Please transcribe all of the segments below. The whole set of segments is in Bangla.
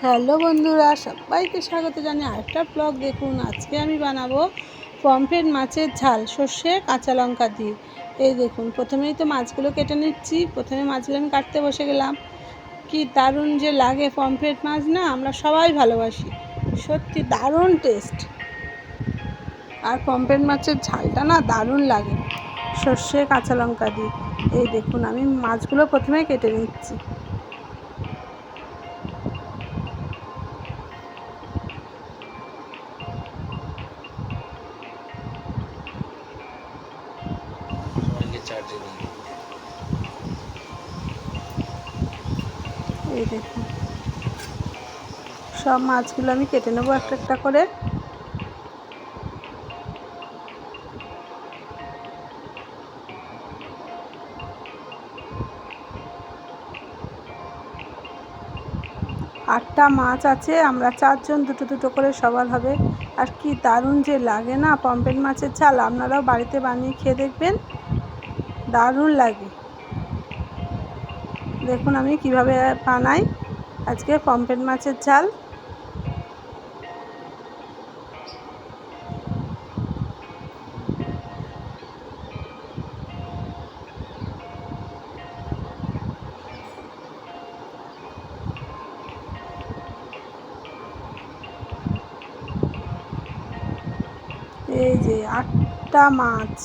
হ্যালো বন্ধুরা, সবাইকে স্বাগত জানিয়ে আরেকটা ব্লগ। দেখুন, আজকে আমি বানাবো পমফ্রেট মাছের ঝাল সর্ষে কাঁচা লঙ্কা দিয়ে। এই দেখুন, প্রথমেই তো মাছগুলো কেটে নিচ্ছি। প্রথমে মাছগুলো আমি কাটতে বসে গেলাম। কি দারুণ যে লাগে পমফ্রেট মাছ, না আমরা সবাই ভালোবাসি, সত্যি দারুণ টেস্ট। আর পমফ্রেট মাছের ঝালটা না দারুণ লাগে সর্ষে কাঁচা লঙ্কা দিয়ে। এই দেখুন, আমি মাছগুলো প্রথমে কেটে নিচ্ছি। এই দেখুন, সব মাছগুলো আমি কেটে নেবো একটা একটা করে। আটটা মাছ আছে, আমরা চারজন, দুটো দুটো করে সবার হবে। আর কি দারুণ যে লাগে না পমফ্রেট মাছের ঝাল, আপনারাও বাড়িতে বানিয়ে খেয়ে দেখবেন, দারুণ লাগে। দেখুন আমি কিভাবে বানাই আজকে পমফ্রেট মাছের ঝাল। এই যে 8টা মাছ,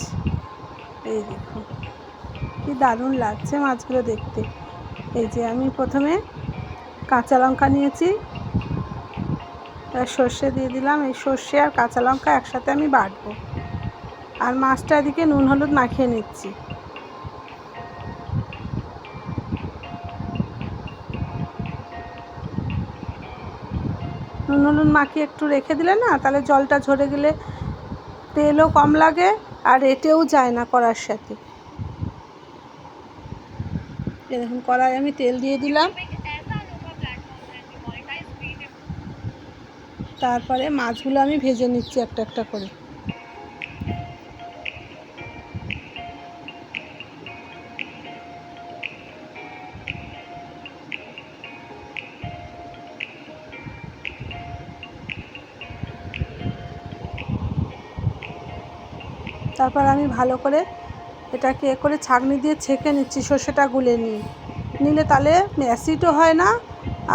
এই দেখুন কি দারুণ লাগছে মাছগুলো দেখতে। এই যে আমি প্রথমে কাঁচা লঙ্কা নিয়েছি, সর্ষে দিয়ে দিলাম। এই সর্ষে আর কাঁচা লঙ্কা একসাথে আমি বাটবো। আর মাছটা এদিকে নুন হলুদ মাখিয়ে নিচ্ছি। নুন হলুদ মাখিয়ে একটু রেখে দিলে না, তাহলে জলটা ঝরে গেলে তেলও কম লাগে আর এঁটেও যায় না কড়ার সাথে। দেখুন, কড়াই আমি তেল দিয়ে দিলাম। তারপরে মাছগুলো আমি ভেজে নিচ্ছি একটা একটা করে। তারপর আমি ভালো করে এটাকে করে ছাঁকনি দিয়ে ছেঁকে নিচ্ছি, সর্ষেটা গুলে নিলে তাহলে অ্যাসিডও হয় না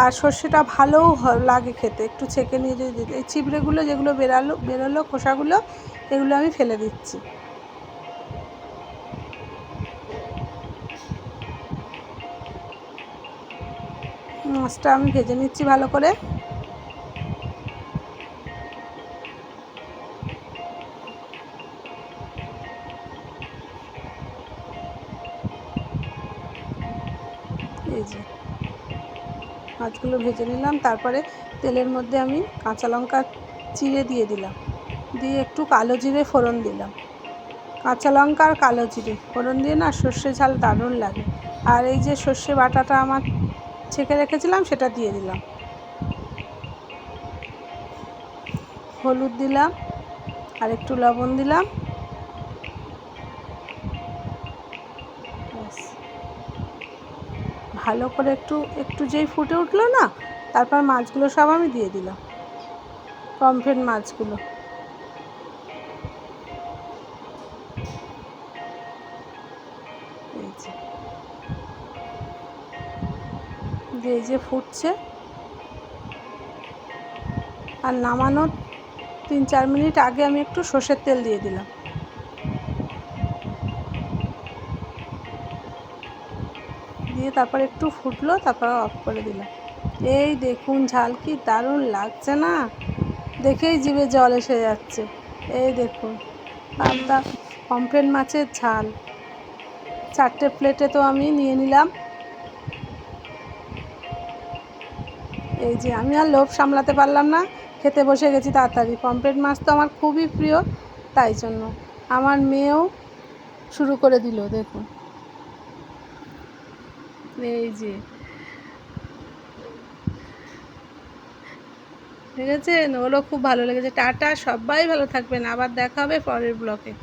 আর সর্ষেটা ভালোও লাগে খেতে। একটু ছেঁকে নিয়ে যদি এই চিবড়েগুলো যেগুলো বেরোলো খোসাগুলো, এগুলো আমি ফেলে দিচ্ছি। মাছটা আমি ভেজে নিচ্ছি ভালো করে। এই যে মাছগুলো ভেজে নিলাম। তারপরে তেলের মধ্যে আমি কাঁচা লঙ্কা চিড়ে দিয়ে দিলাম, দিয়ে একটু কালো জিরে ফোড়ন দিলাম। কাঁচা লঙ্কা আর কালো জিরে ফোড়ন দিয়ে না সর্ষে ঝাল দারুণ লাগে। আর এই যে সর্ষে বাটাটা আমার ছেঁকে রেখেছিলাম, সেটা দিয়ে দিলাম। হলুদ দিলাম আর একটু লবণ দিলাম। ভালো করে একটু একটু যেই ফুটে উঠলো না, তারপর মাছগুলো সব আমি দিয়ে দিলাম, পমফ্রেট মাছগুলো। এই যে ফুটছে, আর নামানোর 3-4 মিনিট আগে আমি একটু সর্ষের তেল দিয়ে দিলাম। দিয়ে তারপর একটু ফুটলো, তারপর অফ করে দিলাম। এই দেখুন ঝাল কি দারুণ লাগছে না, দেখেই জিভে জল এসে যাচ্ছে। এই দেখুন পাবদা পমফ্রেট মাছের ঝাল 4টে প্লেটে তো আমি নিয়ে নিলাম। এই যে আমি আর লোভ সামলাতে পারলাম না, খেতে বসে গেছি তাড়াতাড়ি। পমফ্রেট মাছ তো আমার খুবই প্রিয়, তাই জন্য আমার মেয়েও শুরু করে দিল। দেখুন এই যে দেখেছেন, ওরও খুব ভালো লেগেছে। টাটা, সবাই ভালো থাকবেন, আবার দেখা হবে পরের ব্লগে।